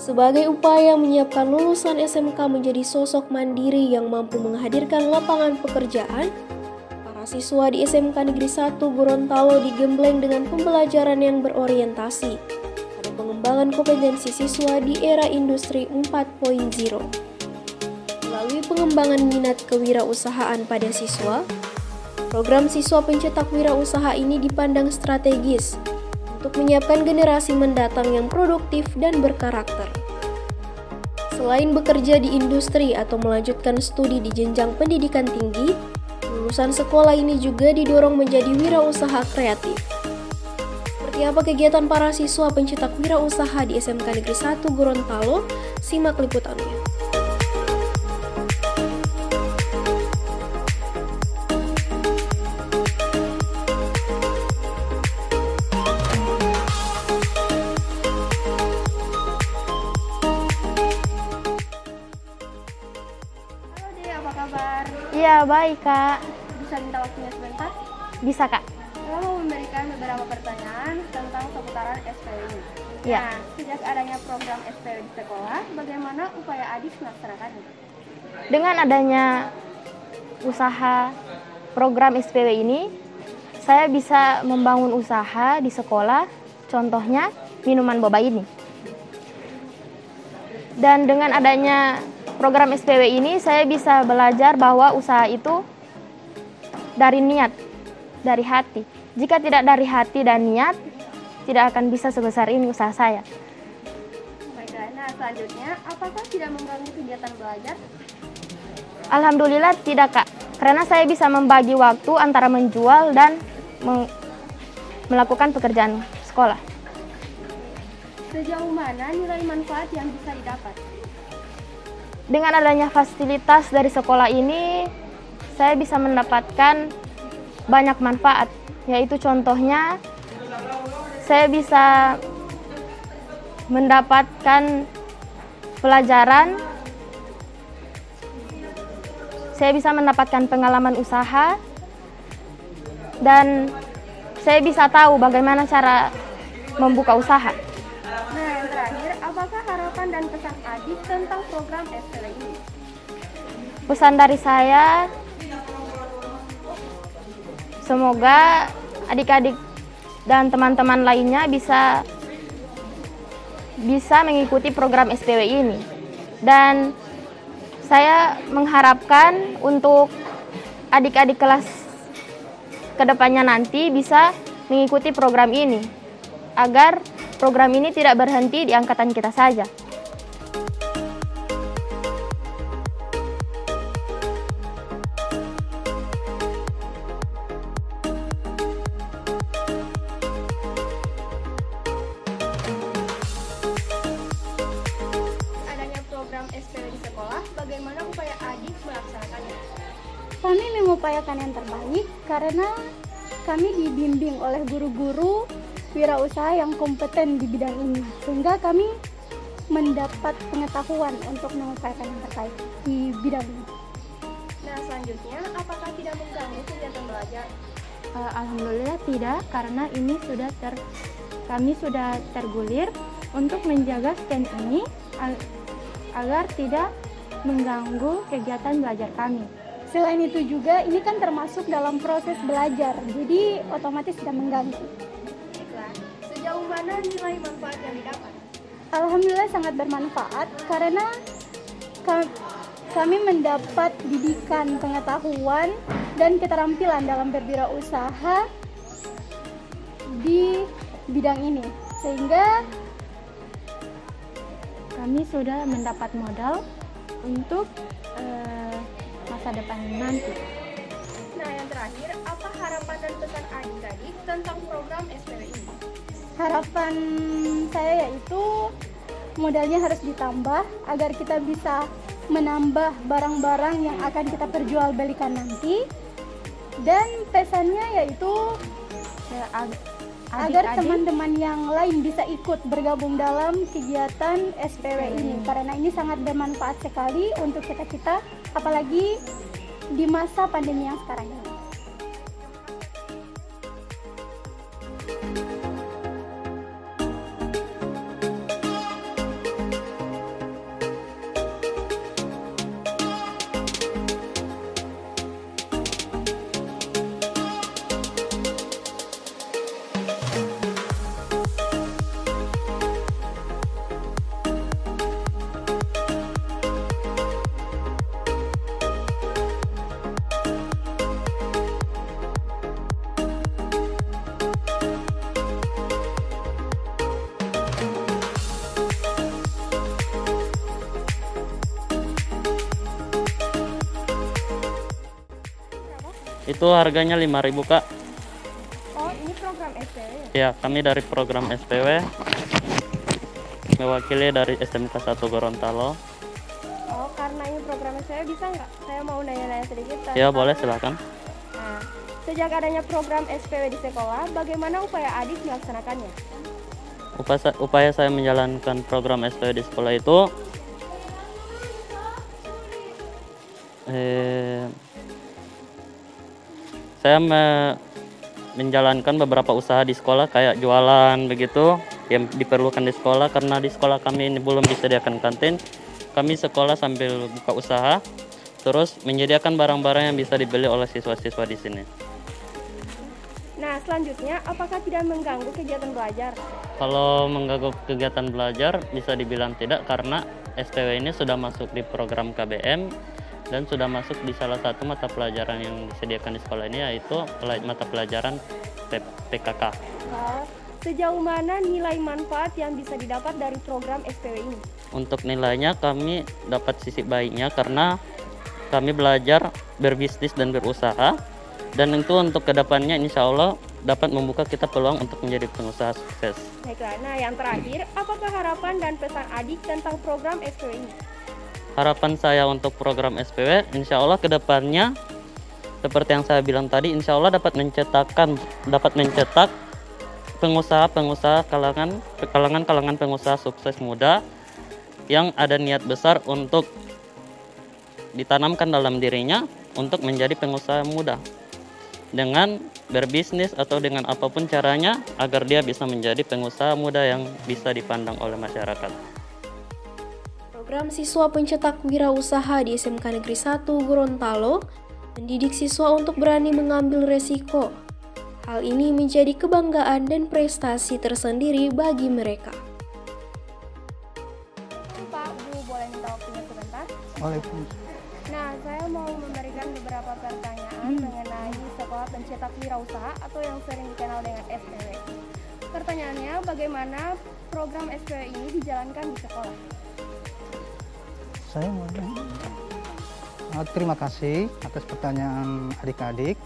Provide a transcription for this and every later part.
Sebagai upaya menyiapkan lulusan SMK menjadi sosok mandiri yang mampu menghadirkan lapangan pekerjaan, para siswa di SMK Negeri 1 Gorontalo digembleng dengan pembelajaran yang berorientasi pada pengembangan kompetensi siswa di era industri 4.0. Melalui pengembangan minat kewirausahaan pada siswa, program siswa pencetak wirausaha ini dipandang strategis untuk menyiapkan generasi mendatang yang produktif dan berkarakter. Selain bekerja di industri atau melanjutkan studi di jenjang pendidikan tinggi, lulusan sekolah ini juga didorong menjadi wirausaha kreatif. Seperti apa kegiatan para siswa pencetak wirausaha di SMK Negeri 1 Gorontalo? Simak liputannya. Iya, baik Kak. Bisa minta waktunya sebentar? Bisa Kak. Saya mau memberikan beberapa pertanyaan tentang seputaran SPW ini. Iya. Nah, sejak adanya program SPW di sekolah, bagaimana upaya Adis melaksanakannya? Dengan adanya usaha program SPW ini, saya bisa membangun usaha di sekolah, contohnya minuman boba ini. Dan dengan adanya program SPW ini, saya bisa belajar bahwa usaha itu dari niat, dari hati. Jika tidak dari hati dan niat, tidak akan bisa sebesar ini usaha saya. Baiklah, nah selanjutnya, apakah tidak mengganggu kegiatan belajar? Alhamdulillah tidak Kak, karena saya bisa membagi waktu antara menjual dan melakukan pekerjaan sekolah. Sejauh mana nilai manfaat yang bisa didapat? Dengan adanya fasilitas dari sekolah ini, saya bisa mendapatkan banyak manfaat, yaitu contohnya saya bisa mendapatkan pelajaran, saya bisa mendapatkan pengalaman usaha, dan saya bisa tahu bagaimana cara membuka usaha. Nah, yang terakhir, apakah harapan dan pesan Adis tentang program SPW ini? Pesan dari saya, semoga adik-adik dan teman-teman lainnya bisa mengikuti program SPW ini. Dan saya mengharapkan untuk adik-adik kelas kedepannya nanti bisa mengikuti program ini, agar program ini tidak berhenti di angkatan kita saja. Adanya program SPW di sekolah, bagaimana upaya Adis melaksanakannya? Kami mengupayakan yang terbaik karena kami dibimbing oleh guru-guru wirausaha yang kompeten di bidang ini, sehingga kami mendapat pengetahuan untuk mengupayakan yang terbaik di bidang ini. Nah, selanjutnya, apakah tidak mengganggu kegiatan belajar? Alhamdulillah tidak, karena ini kami sudah tergulir untuk menjaga stand ini agar tidak mengganggu kegiatan belajar kami. Selain itu juga, ini kan termasuk dalam proses belajar, jadi otomatis tidak mengganggu. Sejauh mana nilai manfaat yang didapat? Alhamdulillah sangat bermanfaat karena kami mendapat didikan pengetahuan dan keterampilan dalam berwirausaha di bidang ini, sehingga Kami sudah mendapat modal untuk masa depan nanti. Nah, yang terakhir, apa harapan dan pesan adik-adik tentang program SPW ini? harapan saya yaitu modalnya harus ditambah agar kita bisa menambah barang-barang yang akan kita perjualbelikan nanti, dan pesannya yaitu agar teman-teman yang lain bisa ikut bergabung dalam kegiatan SPW ini, karena ini sangat bermanfaat sekali untuk kita-kita, apalagi di masa pandemi yang sekarang ini. Itu harganya 5.000 Kak. Oh, ini program SPW ya? Ya, kami dari program SPW mewakili dari SMK 1 Gorontalo. Oh, karena ini program SPW bisa nggak? Saya mau nanya-nanya sedikit. Ya, boleh silakan. Nah, sejak adanya program SPW di sekolah, bagaimana upaya adik melaksanakannya? Upaya saya menjalankan program SPW di sekolah itu saya menjalankan beberapa usaha di sekolah kayak jualan begitu yang diperlukan di sekolah, karena di sekolah kami ini belum disediakan kantin. Kami sekolah sambil buka usaha terus menyediakan barang-barang yang bisa dibeli oleh siswa-siswa di sini. Nah, selanjutnya apakah tidak mengganggu kegiatan belajar? Kalau mengganggu kegiatan belajar bisa dibilang tidak, karena SPW ini sudah masuk di program KBM dan sudah masuk di salah satu mata pelajaran yang disediakan di sekolah ini, yaitu mata pelajaran PKK. Sejauh mana nilai manfaat yang bisa didapat dari program SPW ini? Untuk nilainya kami dapat sisi baiknya karena kami belajar berbisnis dan berusaha, dan itu untuk kedepannya insya Allah dapat membuka kita peluang untuk menjadi pengusaha sukses. Baiklah, nah yang terakhir, apakah harapan dan pesan adik tentang program SPW ini? Harapan saya untuk program SPW, insya Allah kedepannya seperti yang saya bilang tadi, insya Allah dapat mencetak pengusaha-pengusaha kalangan pengusaha sukses muda yang ada niat besar untuk ditanamkan dalam dirinya untuk menjadi pengusaha muda dengan berbisnis atau dengan apapun caranya agar dia bisa menjadi pengusaha muda yang bisa dipandang oleh masyarakat. Program Siswa Pencetak Wirausaha di SMK Negeri 1 Gorontalo mendidik siswa untuk berani mengambil resiko. Hal ini menjadi kebanggaan dan prestasi tersendiri bagi mereka. Pak, Bu, boleh minta waktunya sebentar? Waalaikumsalam. Nah, saya mau memberikan beberapa pertanyaan mengenai Sekolah Pencetak Wirausaha atau yang sering dikenal dengan SPW. Pertanyaannya, bagaimana program SPW ini dijalankan di sekolah? Saya mau terima kasih atas pertanyaan adik-adik.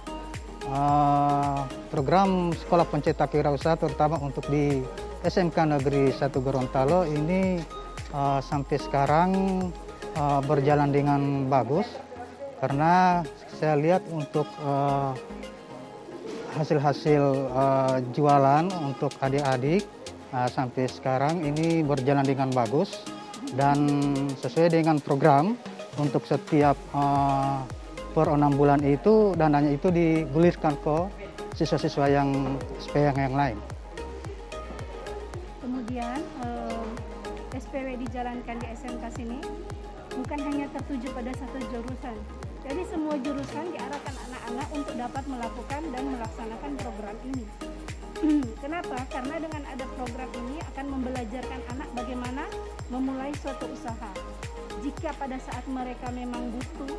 Program Sekolah Pencetak Wirausaha terutama untuk di SMK Negeri 1 Gorontalo ini sampai sekarang berjalan dengan bagus, karena saya lihat untuk hasil-hasil jualan untuk adik-adik sampai sekarang ini berjalan dengan bagus dan sesuai dengan program. Untuk setiap per 6 bulan itu dananya itu digulirkan ke siswa-siswa yang SPW yang lain. Kemudian SPW dijalankan di SMK sini bukan hanya tertuju pada satu jurusan. Jadi semua jurusan diarahkan anak-anak untuk dapat melakukan dan melaksanakan program ini. Kenapa? Karena dengan ada program ini akan membelajarkan anak bagaimana memulai suatu usaha. Jika pada saat mereka memang butuh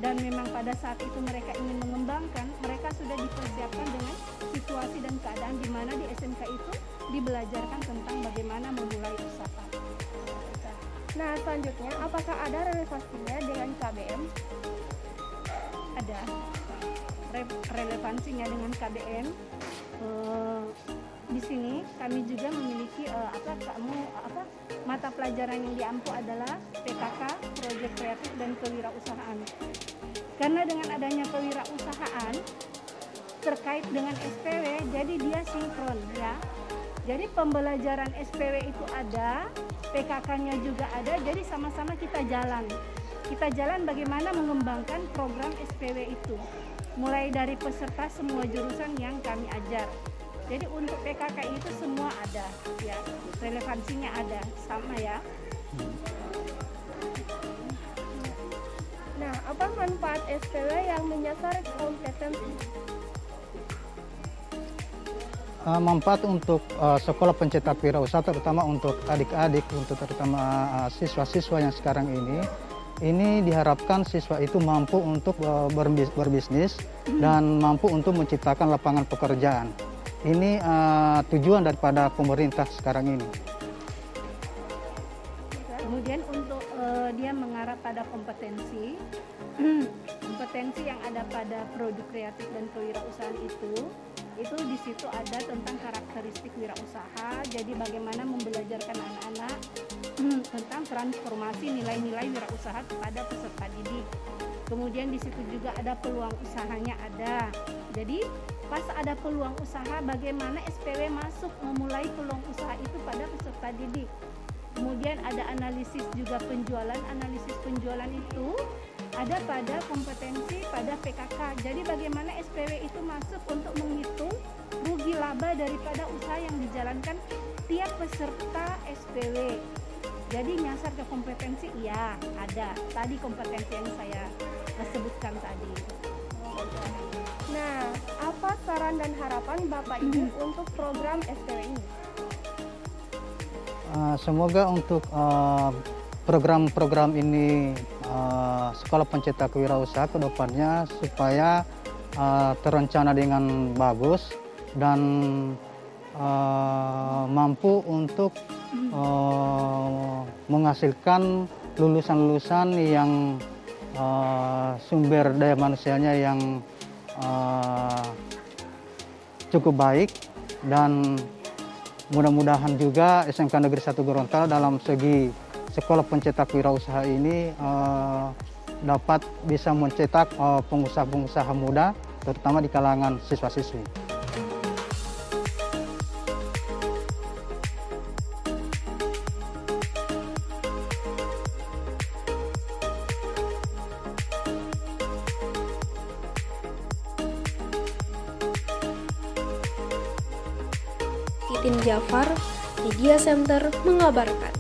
dan memang pada saat itu mereka ingin mengembangkan, mereka sudah dipersiapkan dengan situasi dan keadaan di mana di SMK itu dibelajarkan tentang bagaimana memulai usaha. Nah, selanjutnya, apakah ada relevansinya dengan KBM? Ada relevansinya dengan KBM. Di sini kami juga memiliki mata pelajaran yang diampu adalah PKK, proyek kreatif dan kewirausahaan. Karena dengan adanya kewirausahaan terkait dengan SPW, jadi dia sinkron ya. Jadi pembelajaran SPW itu ada, PKK-nya juga ada, jadi sama-sama kita jalan. Kita jalan bagaimana mengembangkan program SPW itu. Mulai dari peserta semua jurusan yang kami ajar. Jadi untuk PKK itu semua ada, ya, relevansinya ada, sama ya. Nah, apa manfaat SPW yang menyasar kompetensi? Manfaat untuk Sekolah Pencetak Wirausaha terutama untuk adik-adik, untuk terutama siswa-siswa yang sekarang ini diharapkan siswa itu mampu untuk berbisnis dan mampu untuk menciptakan lapangan pekerjaan. Ini tujuan daripada pemerintah sekarang ini. Kemudian untuk dia mengarah pada kompetensi, kompetensi yang ada pada produk kreatif dan kewirausahaan itu di situ ada tentang karakteristik wirausaha. Jadi bagaimana membelajarkan anak-anak tentang transformasi nilai-nilai wirausaha kepada peserta didik. Kemudian di situ juga ada peluang usahanya ada. Jadi pas ada peluang usaha, bagaimana SPW masuk memulai peluang usaha itu pada peserta didik. Kemudian ada analisis juga penjualan. Analisis penjualan itu ada pada kompetensi pada PKK. Jadi bagaimana SPW itu masuk untuk menghitung rugi laba daripada usaha yang dijalankan tiap peserta SPW. Jadi nyasar ke kompetensi, iya ada. Tadi kompetensi yang saya sebutkan tadi. Nah, apa saran dan harapan Bapak Ibu untuk program SPW ini? Semoga untuk program-program ini Sekolah Pencetak Wirausaha ke depannya supaya terencana dengan bagus dan mampu untuk menghasilkan lulusan-lulusan yang sumber daya manusianya yang cukup baik, dan mudah-mudahan juga SMK Negeri 1 Gorontalo dalam segi Sekolah Pencetak Wirausaha ini dapat bisa mencetak pengusaha-pengusaha muda, terutama di kalangan siswa-siswi. Titin Jafar, Media Center mengabarkan.